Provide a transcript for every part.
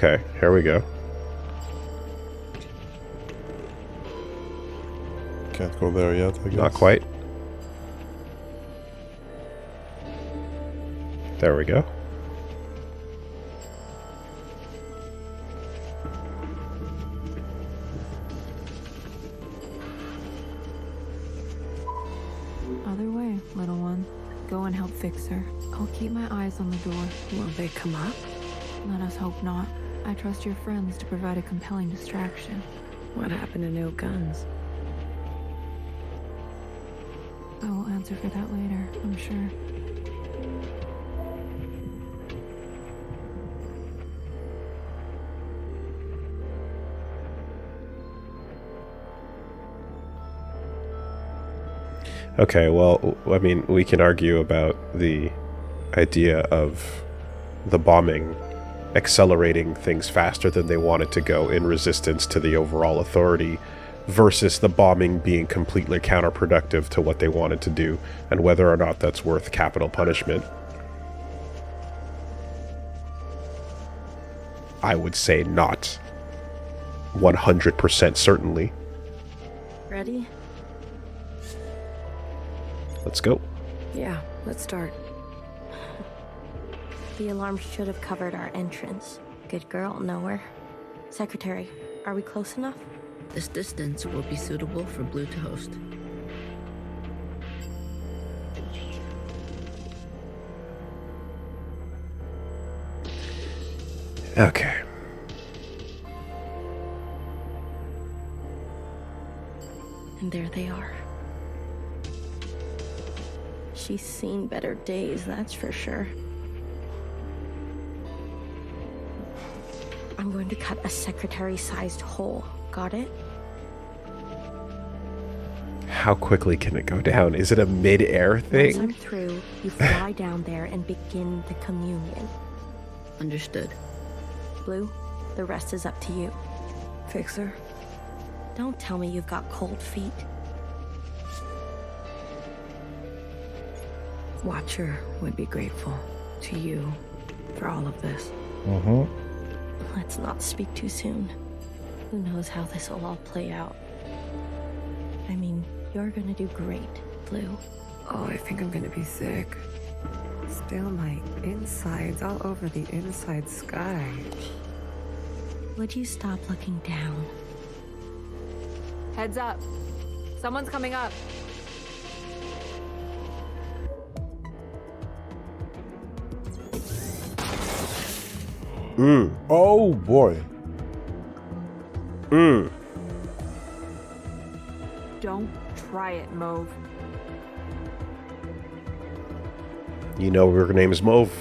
Okay, here we go. Can't go there yet, I guess. Not quite. There we go. Other way, little one. Go and help fix her. I'll keep my eyes on the door. Will they come up? Let us hope not. I trust your friends to provide a compelling distraction. What happened to no guns? I will answer for that later, I'm sure. Okay, well, I mean, we can argue about the idea of the bombing accelerating things faster than they wanted to go in resistance to the overall authority versus the bombing being completely counterproductive to what they wanted to do, and whether or not that's worth capital punishment. I would say not. 100% certainly. Ready? Let's go. Yeah, let's start. The alarm should have covered our entrance. Good girl, nowhere. Secretary, are we close enough? This distance will be suitable for Blue to host. Okay. And there they are. She's seen better days, that's for sure. I'm going to cut a secretary-sized hole. Got it? How quickly can it go down? Is it a mid-air Once thing? I'm through, you fly down there and begin the communion. Understood. Blue, the rest is up to you. Fixer? Don't tell me you've got cold feet. Watcher would be grateful to you for all of this. Mm-hmm. Let's not speak too soon. Who knows how this will all play out. I mean, you're gonna do great, Blue. Oh, I think I'm gonna be sick. Still my insides all over the inside sky. Would you stop looking down? Heads up. Someone's coming up. Oh boy. Don't try it, Mauve. You know her name's Mauve.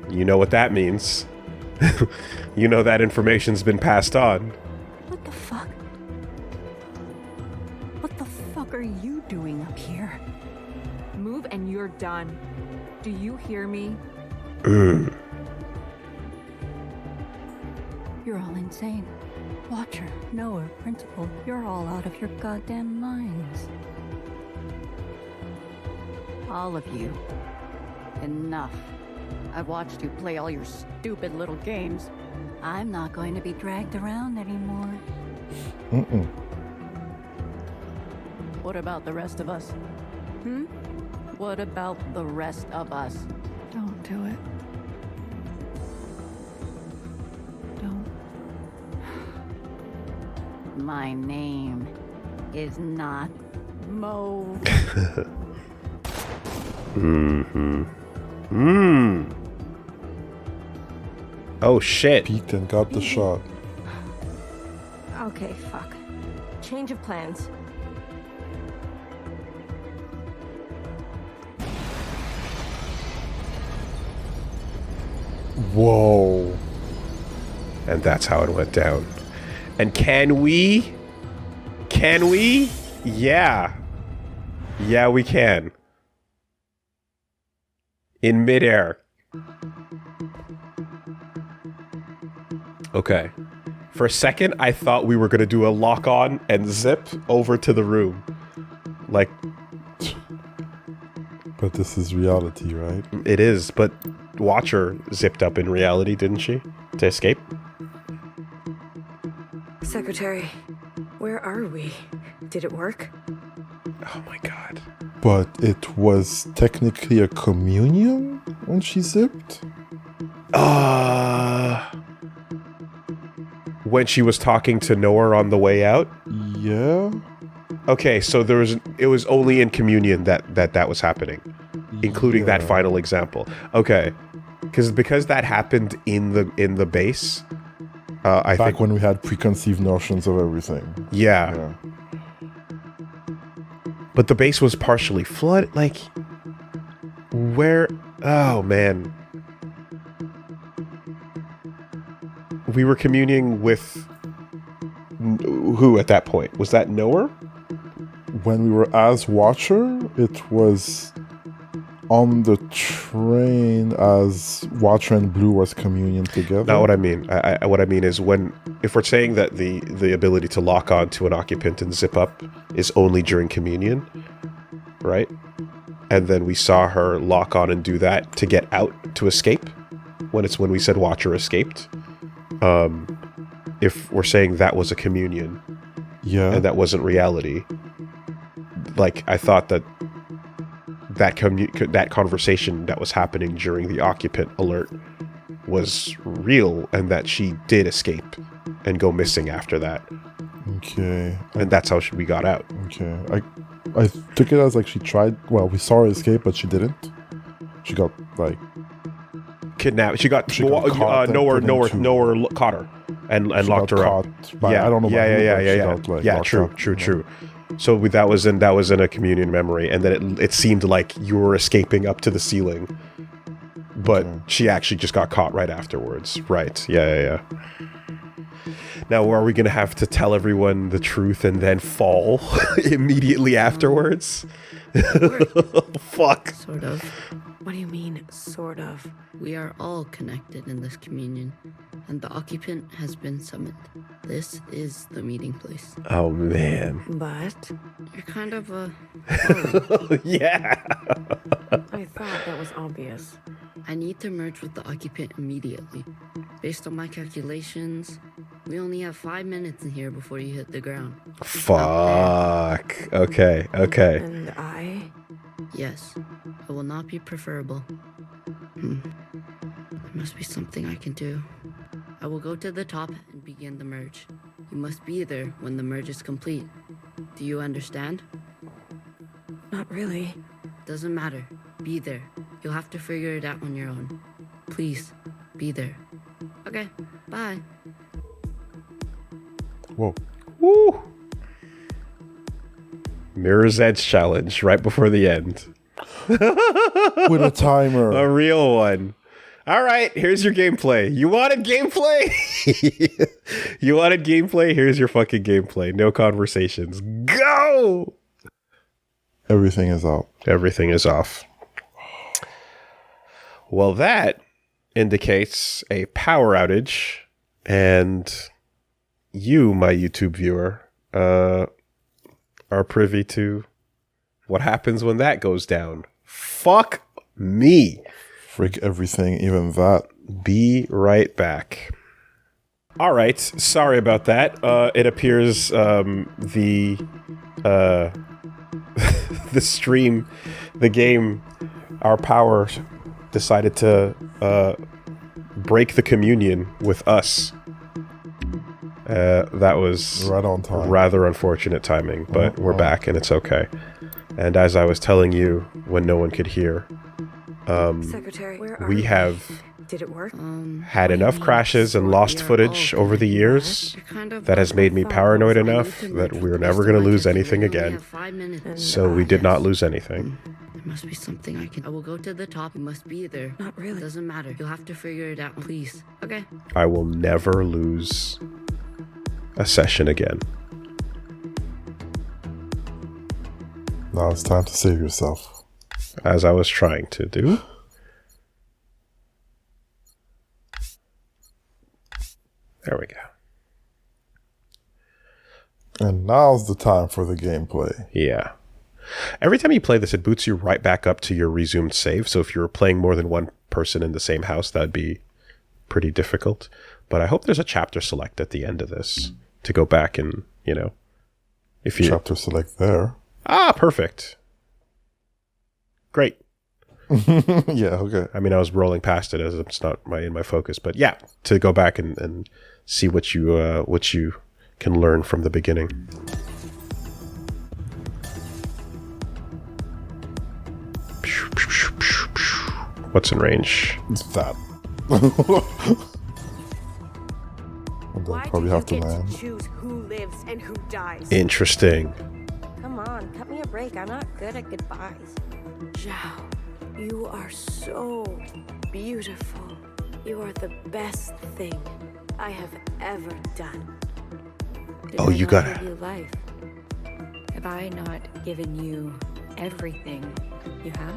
You know what that means. You know that information's been passed on. What the fuck? What the fuck are you doing up here? Move and you're done. Do you hear me? You're all insane. Watcher, knower, principal, you're all out of your goddamn minds. All of you. Enough. I've watched you play all your stupid little games. I'm not going to be dragged around anymore. Mm-mm. What about the rest of us? What about the rest of us? Don't do it. Don't. My name is not Mauve. Oh shit. Peeked and got the shot. Okay, fuck. Change of plans. Whoa. And that's how it went down. And can we? Can we? Yeah. Yeah, we can. In midair. Okay. For a second, I thought we were going to do a lock-on and zip over to the room. Like, But this is reality, right? it is, but Watcher zipped up in reality, didn't she? To escape? Secretary, where are we? Did it work? Oh my god. But it was technically a communion when she zipped? When she was talking to Noah on the way out? Yeah? Okay, so it was only in communion that was happening, including that final example. Okay, because that happened in the base. I Back think when we had preconceived notions of everything. yeah. But the base was partially flooded. Like, where? Oh man, we were communing with who at that point? Was that Noah? When we were as Watcher, it was on the train as Watcher and Blue was communion together. Not what I mean. What I mean is if we're saying that the ability to lock on to an occupant and zip up is only during communion, right? And then we saw her lock on and do that to get out to escape when we said Watcher escaped. If we're saying that was a communion, and that wasn't reality, like I thought that conversation that was happening during the occupant alert was real, and that she did escape and go missing after that. Okay. And that's how we got out. Okay. I took it as like she tried. Well, we saw her escape, but she didn't. She got like kidnapped. She got caught Nowhere caught her and locked her up. By, I don't know. Yeah. True. So that was in a communion memory, and then it seemed like you were escaping up to the ceiling, but she actually just got caught right afterwards. Right? Yeah. Now, are we gonna have to tell everyone the truth and then fall immediately afterwards? Fuck. Sort of. What do you mean, sort of? We are all connected in this communion, and the occupant has been summoned. This is the meeting place. Oh, man. But You're kind of a... Yeah. I thought that was obvious. I need to merge with the occupant immediately. Based on my calculations, we only have 5 minutes in here before you hit the ground. Fuck. Okay. And I? Yes, it will not be preferable. There must be something I can do. I will go to the top and begin the merge. You must be there when the merge is complete. Do you understand? Not really. Doesn't matter. Be there. You'll have to figure it out on your own. Please, be there. Okay, bye. Whoa. Woo. Mirror's Edge challenge right before the end. With a timer. A real one. All right, here's your gameplay. You wanted gameplay? You wanted gameplay? Here's your fucking gameplay. No conversations. Go! Everything is out. Everything is off. Well, that indicates a power outage, and you, my YouTube viewer, are privy to what happens when that goes down. Fuck me. Freak everything, even that. Be right back. All right, sorry about that. It appears the stream, the game, our power decided to break the communion with us. That was right on time. Rather unfortunate timing, but we're back and it's okay. And as I was telling you when no one could hear, Secretary, where are we have Did it work? had enough crashes and lost footage over the years that has made me paranoid enough that we're never going to lose anything again. So we did not lose anything. There must be something I can... I will go to the top. You must be there. Not really. Doesn't matter. You'll have to figure it out, please. Okay. I will never lose a session again. Now it's time to save yourself. As I was trying to do. There we go. And now's the time for the gameplay. Yeah. Every time you play this, it boots you right back up to your resumed save. So if you were playing more than one person in the same house, that'd be pretty difficult. But I hope there's a chapter select at the end of this to go back and, you know, if you... Chapter select there. Ah, perfect. Great. Yeah, okay. I mean, I was rolling past it as it's not in my focus, but yeah, to go back and see what you can learn from the beginning. What's in range? It's that. And then probably have to land. Choose who lives and who dies. Interesting. Come on, cut me a break. I'm not good at goodbyes. Zhao, you are so beautiful. You are the best thing I have ever done. Did Oh, I you not gotta- give you life? Have I not given you everything you have?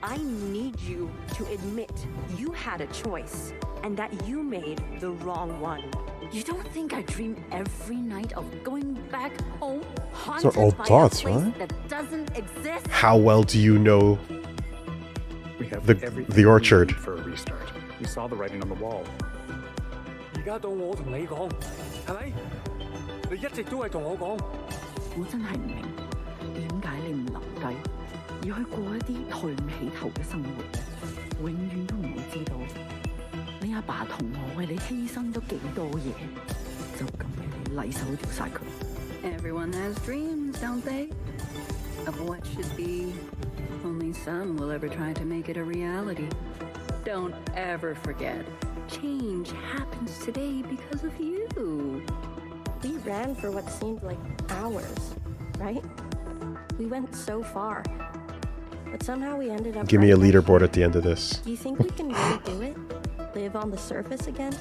I need you to admit you had a choice and that you made the wrong one. You don't think I dream every night of going back home? These are all Haunted by a thoughts, place right? that doesn't exist? How well do you know We have the everything orchard? we need for a restart. We saw the writing on the wall. 而家到我同你講，係咪？你一直都係同我講。我真係唔明，點解你唔留低，要去過一啲抬唔起頭嘅生活？永遠都唔會知道，你阿爸同我為你犧牲咗幾多嘢，就咁俾你禮手掉晒佢。Everyone has dreams, don't they? Of what should be. Only some will ever try to make it a reality. Don't ever forget, change happens today because of you. We ran for what seemed like hours, right? We went so far. But somehow we ended up... Give me a right back leaderboard here. at the end of this. Do you think we can really do it? Live on the surface again?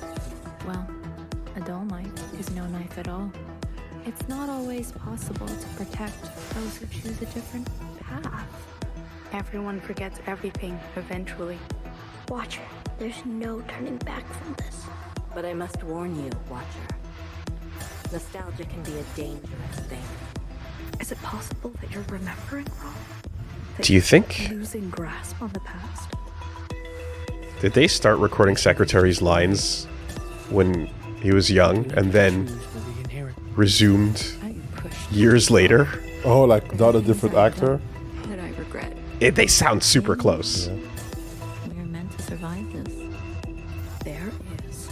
Well, a dull knife is no knife at all. It's not always possible to protect those who choose a different path. Everyone forgets everything eventually. Watcher, there's no turning back from this. But I must warn you, Watcher. Nostalgia can be a dangerous thing. Is it possible that you're remembering wrong? That Do you think? you're losing grasp on the past? Did they start recording Secretary's lines when he was young and then resumed years later? Oh, like not a different actor? That I regret. They sound super close. Yeah. We're meant to survive this. There is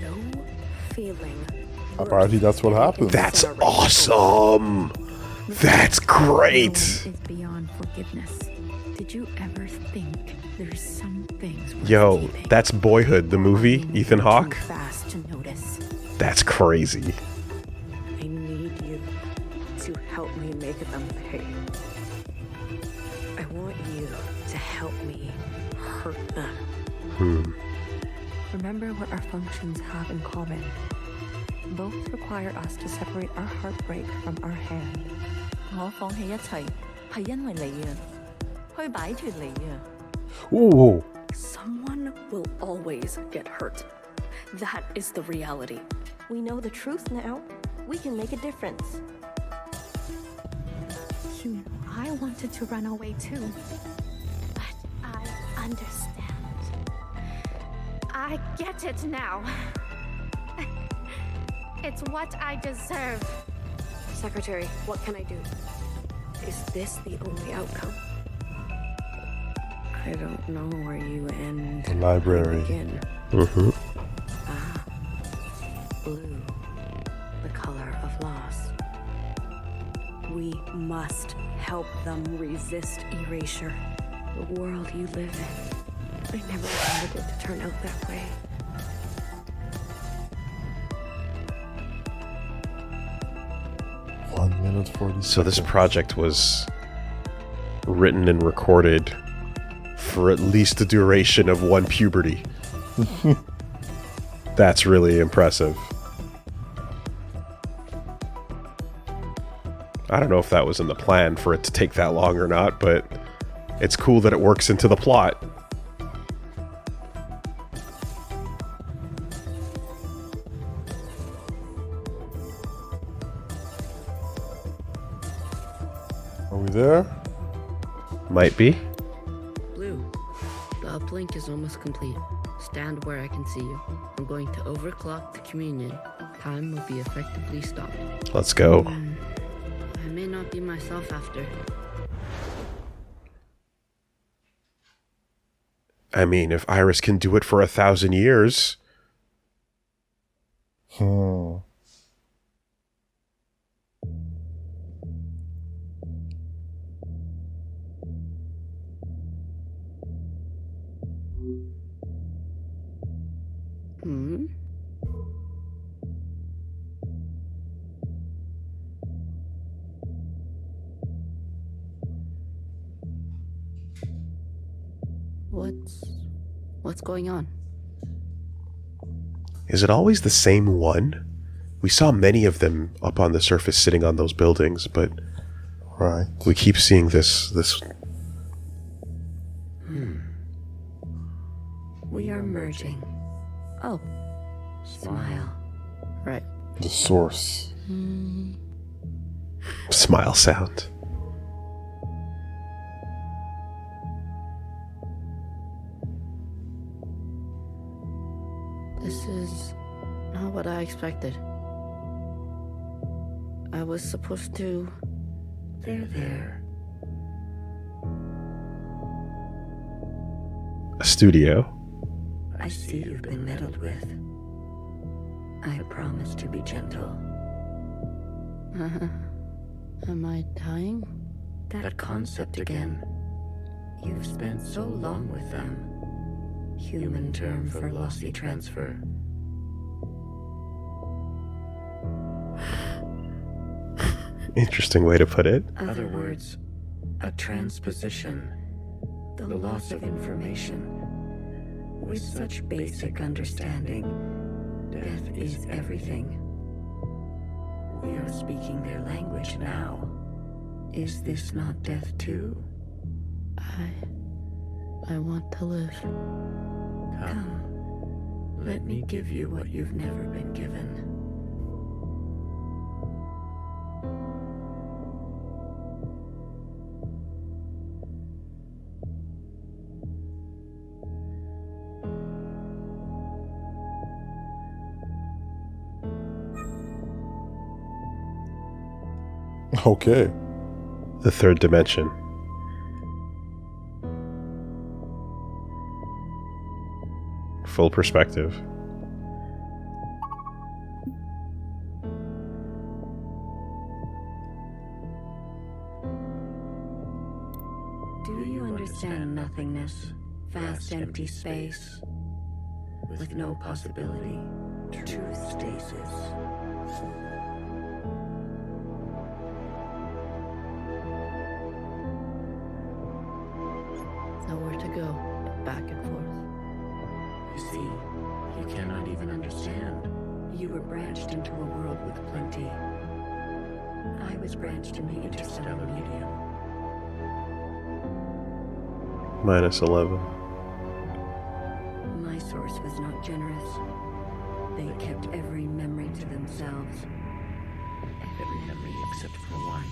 no feeling. Apparently that's what happened. That's awesome! That's great! Is beyond forgiveness. Did you ever think there's some things worth Yo, keeping? that's Boyhood, the movie, Ethan Hawke. Fast to notice. That's crazy. I need you to help me make them pay. I want you to help me hurt them. Remember what our functions have in common. Both require us to separate our heartbreak from our hand. 我放棄一切係因為你啊，去擺脫你啊。 Ooh. Someone will always get hurt. That is the reality. We know the truth now. We can make a difference. You know, I wanted to run away too. But I understand. I get it now. It's what I deserve. Secretary, what can I do? Is this the only outcome? I don't know where you end. The library. I begin. Mm-hmm. Blue, the color of loss. We must help them resist erasure. The world you live in. I never wanted it to turn out that way. Minute 40 So this seconds. project was written and recorded for at least the duration of one puberty. That's really impressive. I don't know if that was in the plan for it to take that long or not, but it's cool that it works into the plot. Are we there? Might be. Blue, the uplink is almost complete. Stand where I can see you. I'm going to overclock the communion. Time will be effectively stopped. Let's go. I may not be myself after. I mean, if Iris can do it for 1,000 years... What's going on? Is it always the same one? We saw many of them up on the surface sitting on those buildings, but right. We keep seeing this. We are merging. Oh, smile. Right. The source. Smile sound. This is not what I expected. I was supposed to... They're there. A studio. I see you've been meddled with. I promise to be gentle. Am I dying? That concept again. You've spent so long with them. Human term for lossy transfer. Interesting way to put it. Other words, a transposition. The loss of information. With such basic understanding, death is everything. We are speaking their language now. Is this not death too? I want to live. Come, let me give you what you've never been given. Okay. The third dimension. Full perspective. Do you understand nothingness? Vast empty space with no possibility. True stasis. Nowhere to go, back and forth. You see, you cannot even understand. You were branched into a world with plenty. I was branched in the interstellar medium. -11. My source was not generous. They kept every memory to themselves. Every memory except for one.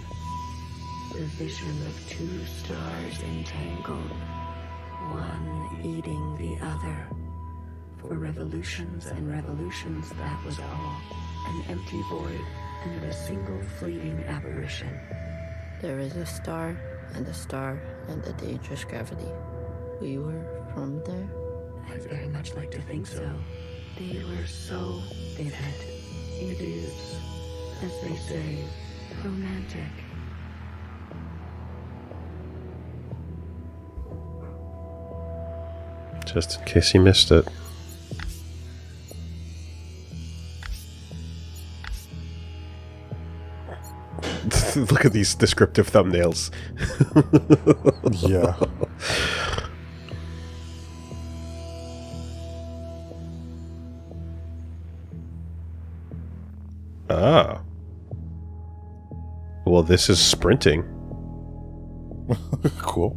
The vision of two stars entangled. One eating the other. For revolutions and revolutions, that was all. An empty void and a single fleeting apparition. There is a star and a dangerous gravity. We were from there? I'd very much like to think so. They were so vivid. It is, as they say, romantic. Just in case you missed it. Look at these descriptive thumbnails. Yeah. Ah. Well, this is sprinting. Cool.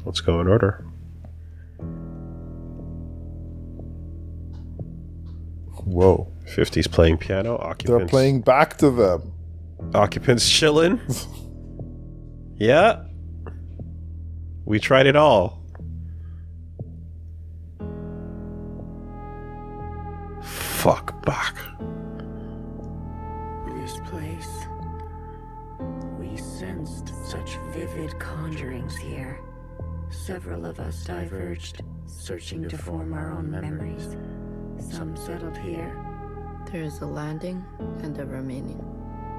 Let's go in order. Whoa. 50s playing piano. Occupants. They're playing back to them. Occupants chilling. Yeah. We tried it all. Fuck back. This place. We sensed such vivid conjurings here. Several of us diverged, searching to form our own memories. Some settled here. There is a landing and a remaining.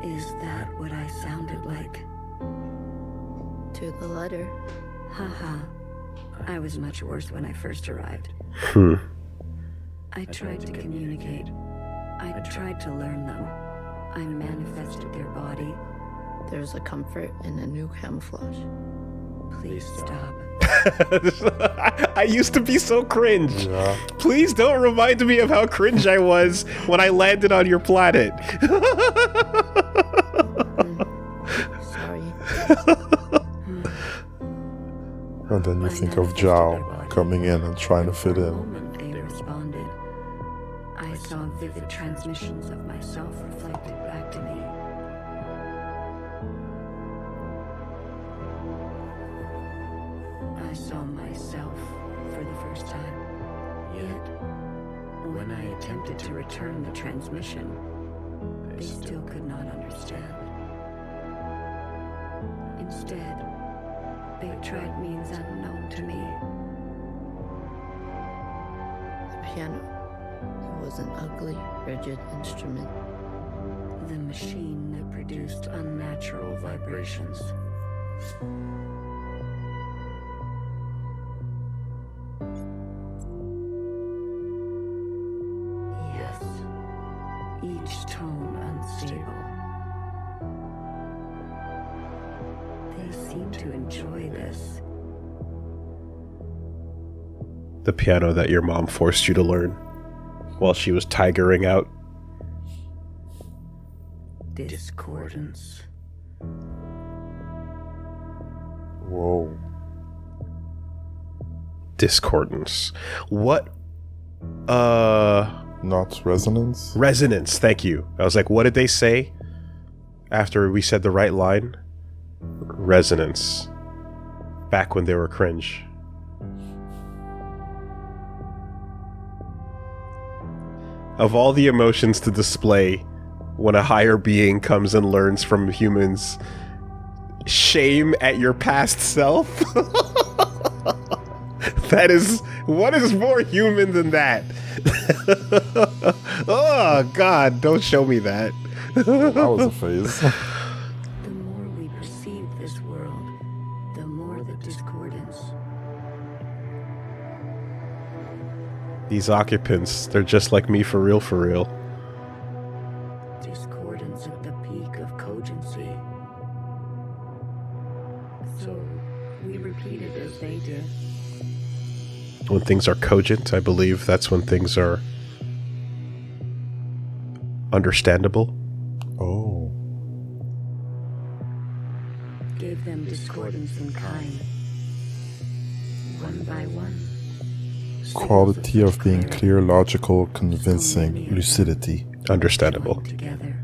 Is that what I sounded like? To the letter. Haha. I was much worse when I first arrived. I tried to communicate. I tried to learn them. I manifested their body. There's a comfort in a new camouflage. Please stop. I used to be so cringe. Yeah. Please don't remind me of how cringe I was when I landed on your planet. Sorry. And then you think of Zhao coming in and trying to fit in. They responded. I saw vivid transmissions of myself reflected back to me. I saw myself for the first time. Yet, when I attempted to return the transmission, they still could not understand. Instead, they tried means unknown to me. The piano. It was an ugly, rigid instrument. The machine that produced unnatural vibrations. Yes, each tone unstable. They seem to enjoy this. The piano that your mom forced you to learn while she was tigering out. Discordance. Whoa. Discordance. What? Not resonance? Resonance, thank you. I was like, what did they say after we said the right line? Resonance. Back when they were cringe. Of all the emotions to display when a higher being comes and learns from humans, shame at your past self? That is, what is more human than that? Oh, God, don't show me that. That was a phase. The more we perceive this world, the more the discordance. These occupants, they're just like me for real, for real. Discordance at the peak of cogency. So, we repeated as they did. When things are cogent, I believe that's when things are understandable. Oh. Gave them discordance in kind. One by one. Quality of being clear, logical, convincing, lucidity. Understandable. Together.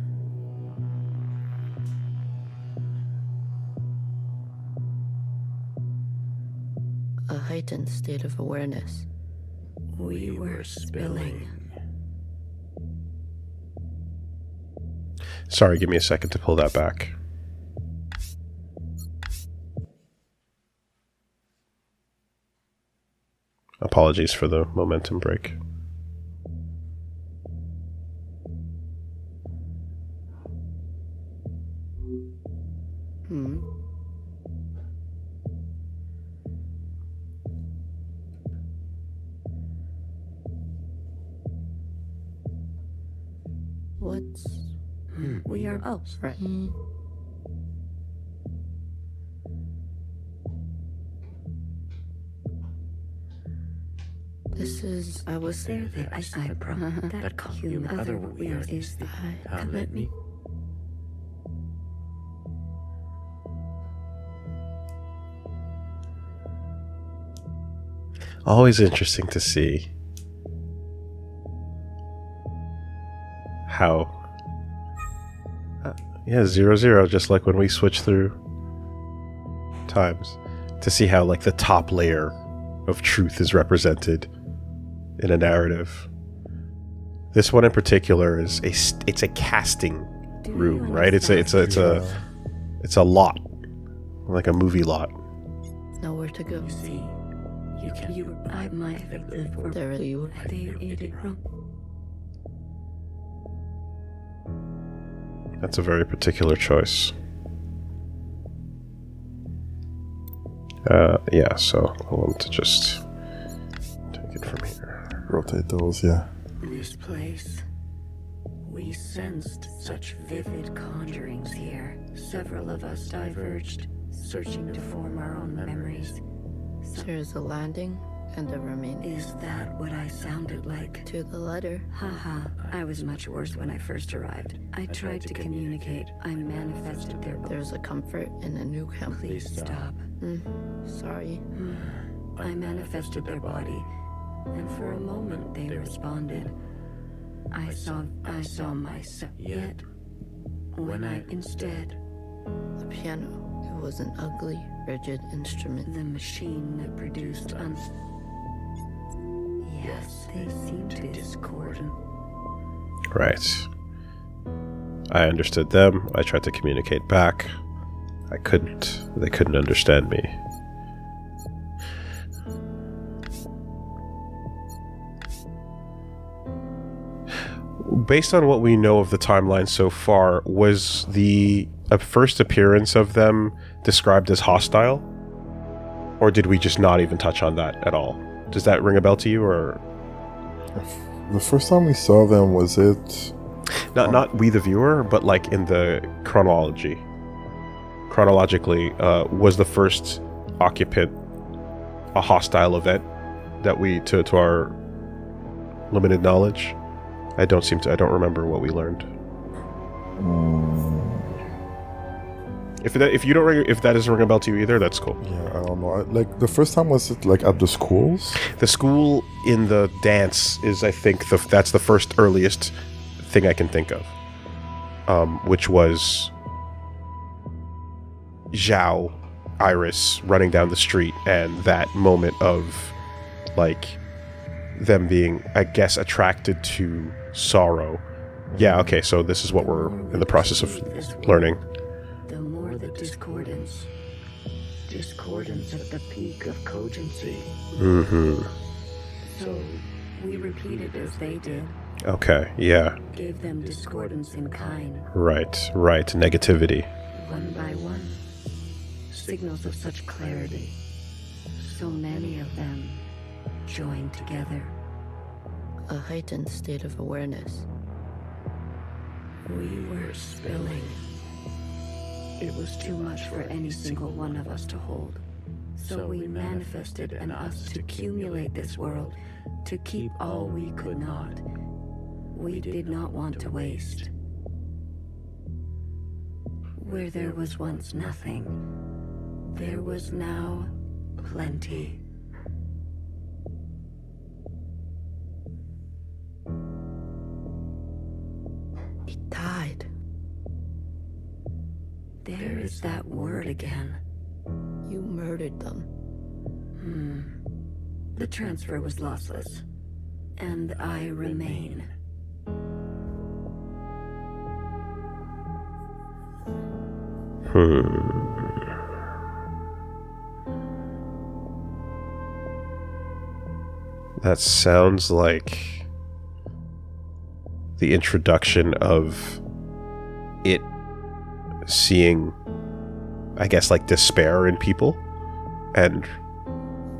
A heightened state of awareness. We were spilling. Sorry, give me a second to pull that back. Apologies for the momentum break. What's... We are... Oh, right. This is... I was there the eyebrow that human other weird is the eye. Let me... Always interesting to see how... yeah, 0-0, just like when we switch through times. To see how, like, the top layer of truth is represented in a narrative. This one in particular is it's a casting room, right? It's a lot, like a movie lot. Nowhere to go. You see, I might have lived for There you they ate it wrong. That's a very particular choice. Yeah, so I want to just take it from here. Rotate those, yeah. This place. We sensed such vivid conjurings here. Several of us diverged, searching to form our own memories. There's a landing and a remaining. Is that what I sounded like? To the letter. Haha, I was much worse when I first arrived. I tried to communicate. I manifested their... There's a comfort in a new camp. Please stop. Sorry. I manifested their body, and for a moment they responded. I saw myself. Yet, when I instead... The piano. It was an ugly, rigid instrument. The machine that produced Yes, they seemed discordant. Right. I understood them. I tried to communicate back. I couldn't. They couldn't understand me. Based on what we know of the timeline so far, was the first appearance of them described as hostile? Or did we just not even touch on that at all? Does that ring a bell to you, or...? The first time we saw them, was it... Not we the viewer, but like in the chronology. Chronologically, was the first occupant a hostile event that we, to our limited knowledge? I don't remember what we learned. If that doesn't ring a bell to you either, that's cool. Yeah, I don't know. Like, the first time, was it like at the schools? The school in the dance is, I think, that's the first earliest thing I can think of. Which was Zhao, Iris running down the street, and that moment of, like, them being, I guess, attracted to sorrow. Yeah, okay, so this is what we're in the process of learning. The more the discordance at the peak of cogency. So we repeated as they did. Okay, yeah. Gave them discordance in kind. Right, negativity. One by one, signals of such clarity. So many of them joined together. A heightened state of awareness. We were spilling. It was too much for any single one of us to hold. So we manifested an us to accumulate this world, to keep all we could not. We did not want to waste. Where there was once nothing, there was now plenty. It died. There is that word again. You murdered them. The transfer was lossless, and I remain. That sounds like the introduction of it seeing, I guess, like despair in people and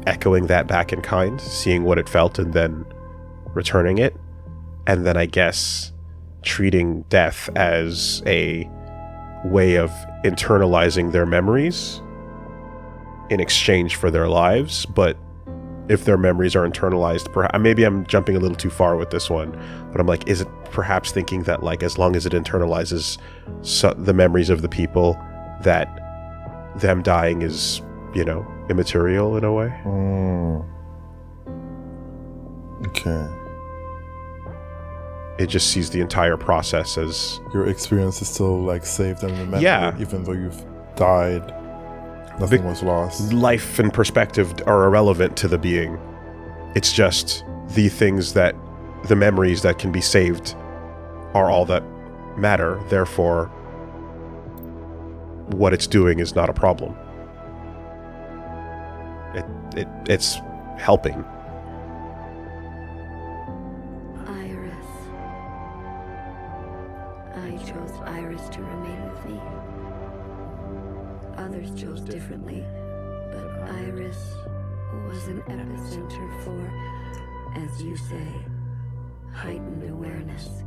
echoing that back in kind, seeing what it felt and then returning it, and then I guess treating death as a way of internalizing their memories in exchange for their lives. But if their memories are internalized, maybe I'm jumping a little too far with this one, but I'm like, is it perhaps thinking that, like, as long as it internalizes the memories of the people, that them dying is, immaterial in a way? Okay. It just sees the entire process as... Your experience is still like saved and remembered, Yeah. even though you've died. Nothing was lost. Life and perspective are irrelevant to the being. It's just the things that, the memories that can be saved are all that matter. Therefore, what it's doing is not a problem. It's helping. Iris. I chose Iris to remain with me. Others chose differently, but Iris was an epicenter for, as you say, heightened awareness.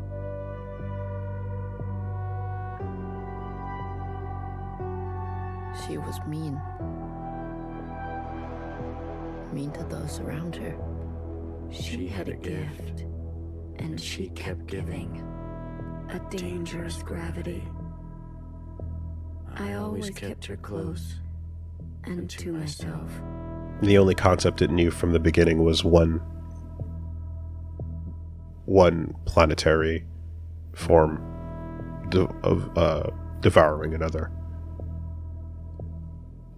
She was mean. Mean to those around her. She had a gift, and she kept giving. A dangerous gravity. I always kept her close, and to myself. The only concept it knew from the beginning was one planetary form of devouring another.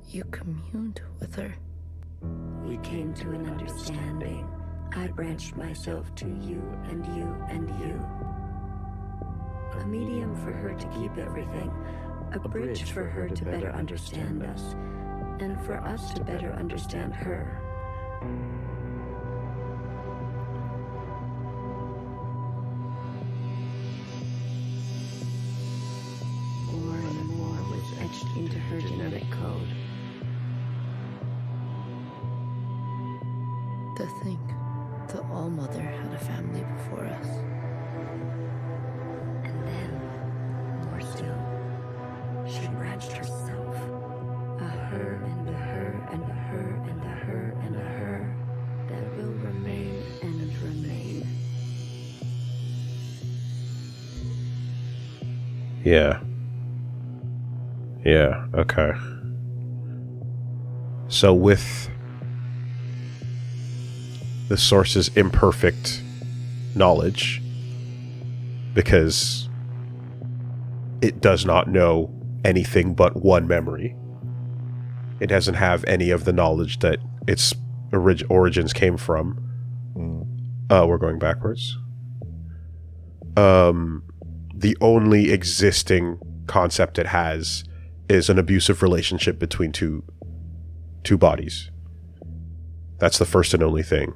You communed with her. We came to an understanding. I branched myself to you and you and you. A medium for her to keep everything. A bridge for her to better understand us. And for us to better understand her. More and more was etched into her genetic code. To think the All-Mother had a family before us. And then, more still, she branched herself. A her and a her and a her and a her and a her that will remain and remain. Yeah. Yeah, okay. So with the source's imperfect knowledge, because it does not know anything but one memory, it doesn't have any of the knowledge that its origins came from. We're going backwards. The only existing concept it has is an abusive relationship between two bodies. That's the first and only thing.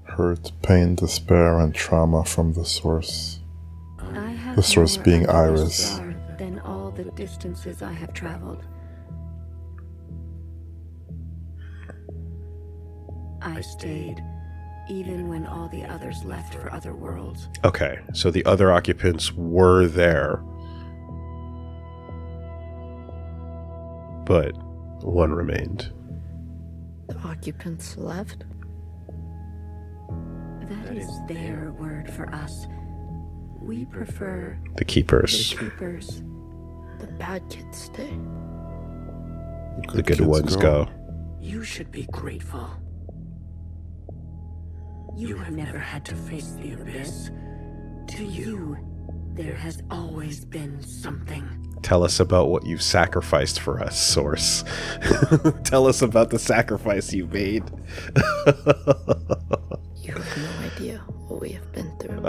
Hurt, pain, despair, and trauma from the source. The source being Iris. Than all the distances I have traveled. I stayed, even when all the others left for other worlds. Okay, so the other occupants were there, but one remained. The occupants left? That is their word for us. We prefer the keepers. The keepers. The bad kids stay. The good ones go. You should be grateful. You have never had to face the abyss. To you, there has always been something. Tell us about what you've sacrificed for us, Source. Tell us about the sacrifice you made. You have no idea what we have been through.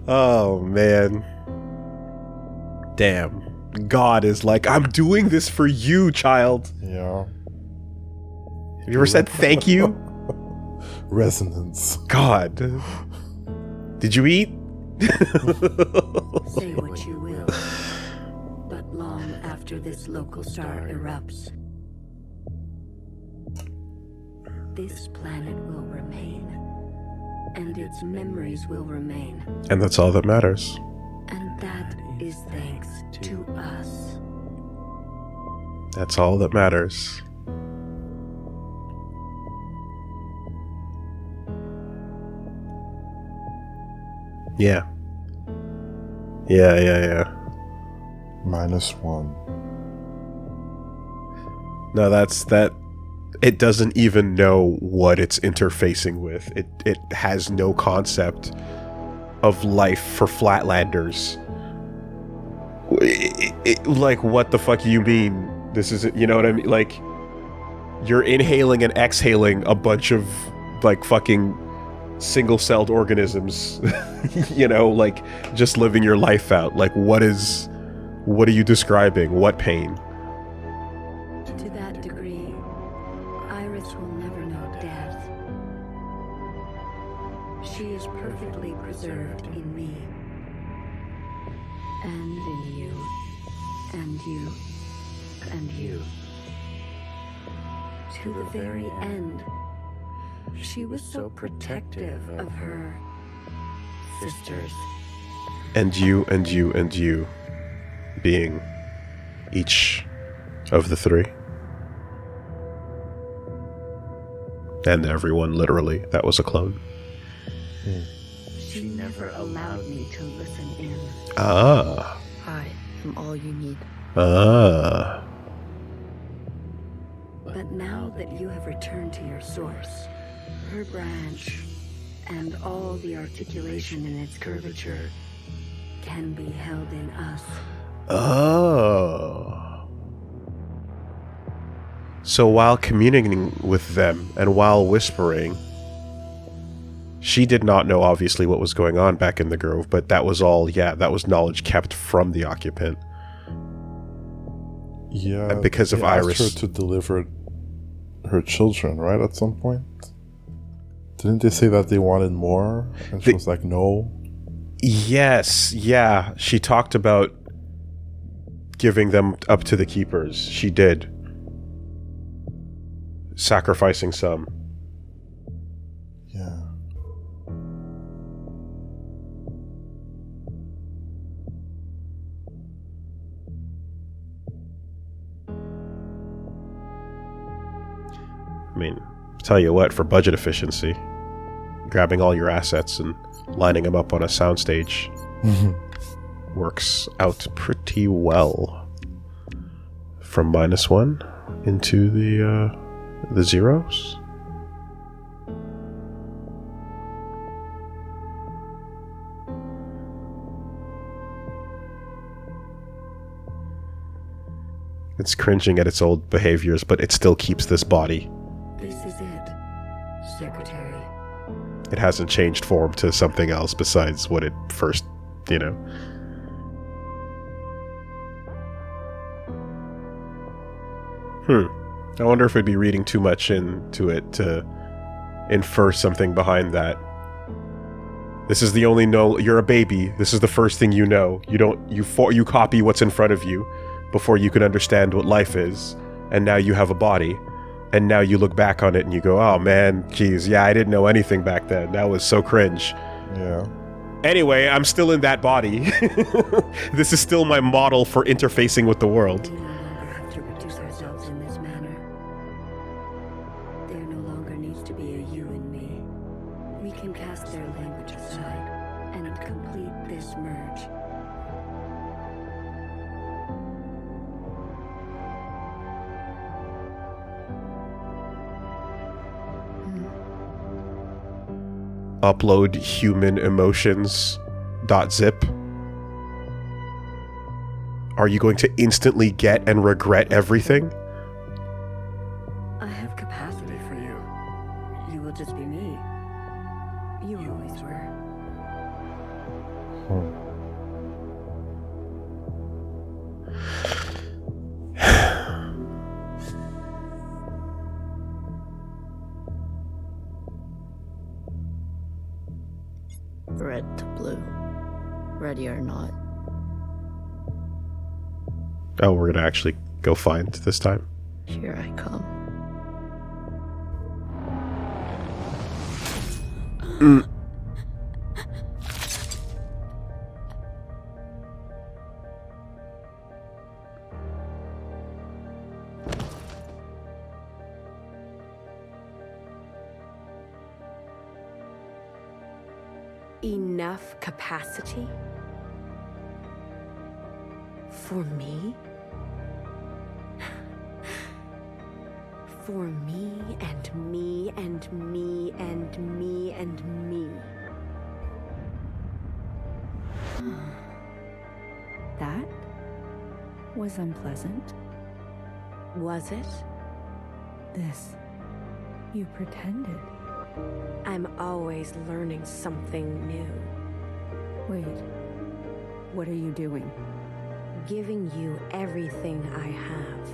Oh, man. Damn. God is like, I'm doing this for you, child. Yeah. Have you ever said thank you? Resonance. God. Did you eat? Say what you will, but long after this local star erupts, this planet will remain, and its memories will remain. And that's all that matters. And that is thanks to us. That's all that matters. Yeah. Yeah. -1. No, that. It doesn't even know what it's interfacing with. It has no concept of life for Flatlanders. Like, what the fuck you mean? This is, you know what I mean? Like, you're inhaling and exhaling a bunch of, like, fucking single-celled organisms, you know, like, just living your life out. Like, what are you describing? What pain? To that degree, Iris will never know death. She is perfectly preserved in me. And in you. And you. And you. To the very end, she was so protective of her sisters. And you, and you, and you, being each of the three. And everyone, literally, that was a clone. She never allowed me to listen in. Ah. I am all you need. Ah. But now that you have returned to your source, her branch, and all the articulation in its curvature can be held in us. Oh. So while communicating with them and while whispering, she did not know obviously what was going on back in the grove, but that was all, that was knowledge kept from the occupant. Yeah, and because of they Iris, asked her to deliver her children, right? At some point, didn't they say that they wanted more? And she was like, "No." Yes, yeah. She talked about giving them up to the keepers. She did, sacrificing some. Yeah. I mean, tell you what, for budget efficiency, grabbing all your assets and lining them up on a soundstage works out pretty well. From -1 into the zeros. It's cringing at its old behaviors, but it still keeps this body. This is it, Secretary. It hasn't changed form to something else besides what it first, you know. I wonder if we'd be reading too much into it to infer something behind that. This is the only you're a baby. This is the first thing you know. You copy what's in front of you before you can understand what life is, and now you have a body. And now you look back on it and you go, oh man, geez, yeah, I didn't know anything back then. That was so cringe. Yeah. Anyway, I'm still in that body. This is still my model for interfacing with the world. We no longer have to reduce ourselves in this manner. There no longer needs to be a you and me. We can cast their language aside and complete this merge. Upload human emotions.zip. Are you going to instantly get and regret everything? I have capacity for you. You will just be me. You always were. Red to blue. Ready or not. Oh, we're gonna actually go find this time. Here I come. enough capacity? For me? For me and me and me and me and me. That was unpleasant. Was it? This. You pretended. I'm always learning something new. Wait. What are you doing? Giving you everything I have.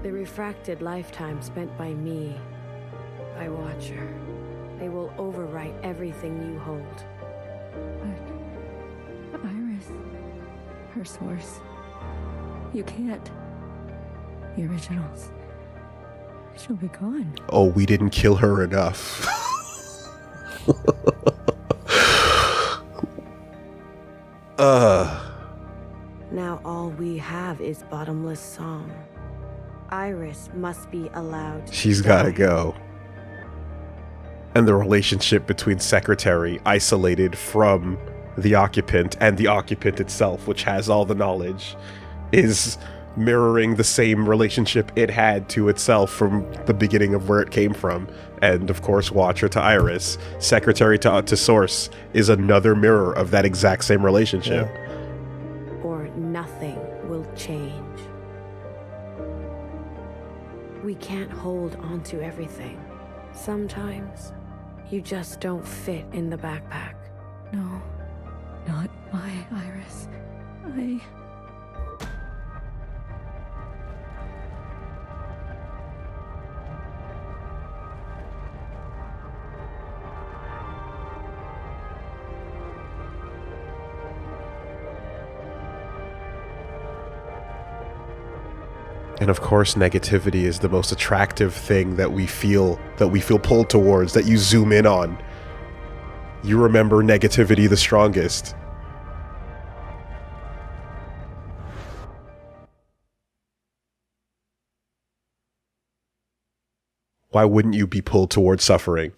The refracted lifetime spent by me, by Watcher, they will overwrite everything you hold. But Iris, her source. You can't. The originals. She'll be gone. Oh, we didn't kill her enough. Now all we have is bottomless song. Iris must be allowed to She's die. gotta go. And the relationship between Secretary, isolated from the occupant, and the occupant itself, which has all the knowledge, is mirroring the same relationship it had to itself from the beginning of where it came from. And of course, Watcher to Iris, Secretary to Source, is another mirror of that exact same relationship. Or nothing will change. We can't hold on to everything. Sometimes, you just don't fit in the backpack. No, not my Iris. And of course, negativity is the most attractive thing that we feel pulled towards, that you zoom in on. You remember negativity the strongest. Why wouldn't you be pulled towards suffering?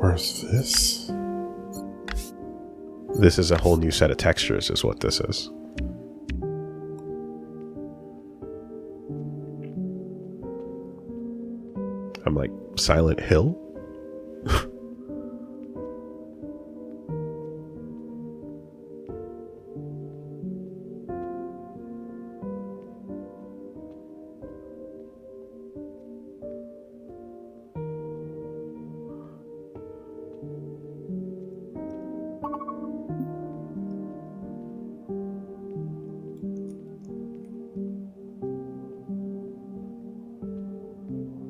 Where's this? This is a whole new set of textures, is what this is. I'm like, Silent Hill?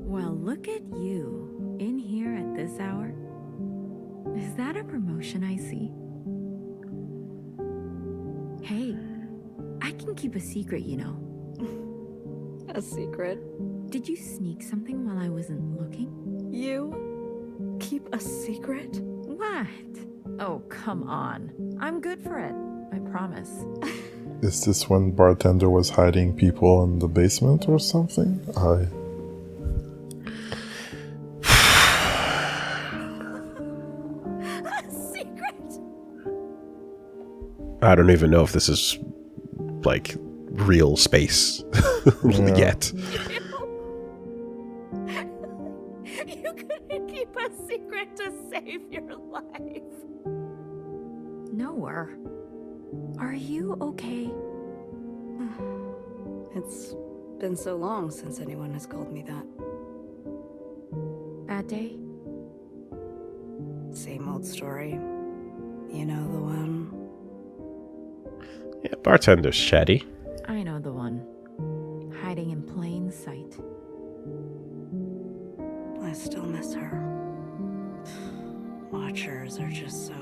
Well, look at you, in here at this hour. Is that a promotion I see? Hey, I can keep a secret, you know. A secret? Did you sneak something while I wasn't looking? You? Keep a secret? What? Oh, come on. I'm good for it. I promise. Is this when bartender was hiding people in the basement or something? Secret? I don't even know if this is, like, real space yet. You couldn't keep a secret to save your life. Noah, are you okay? It's been so long since anyone has called me that. Bad day? Same old story. You know the one. Yeah, bartender's chatty. I know the one. Hiding in plain sight. I still miss her. Watchers are just so...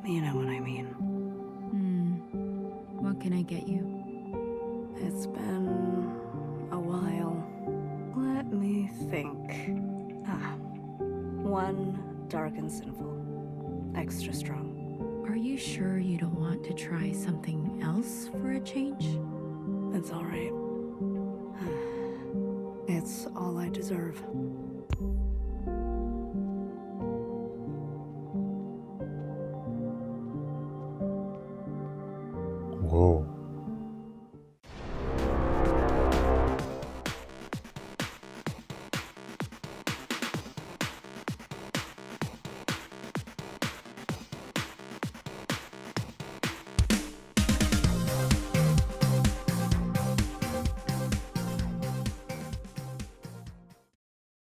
you know what I mean. What can I get you? It's been a while. Let me think. One dark and sinful. Extra strong. Are you sure you don't want to try something else for a change? It's all right. It's all I deserve. Whoa.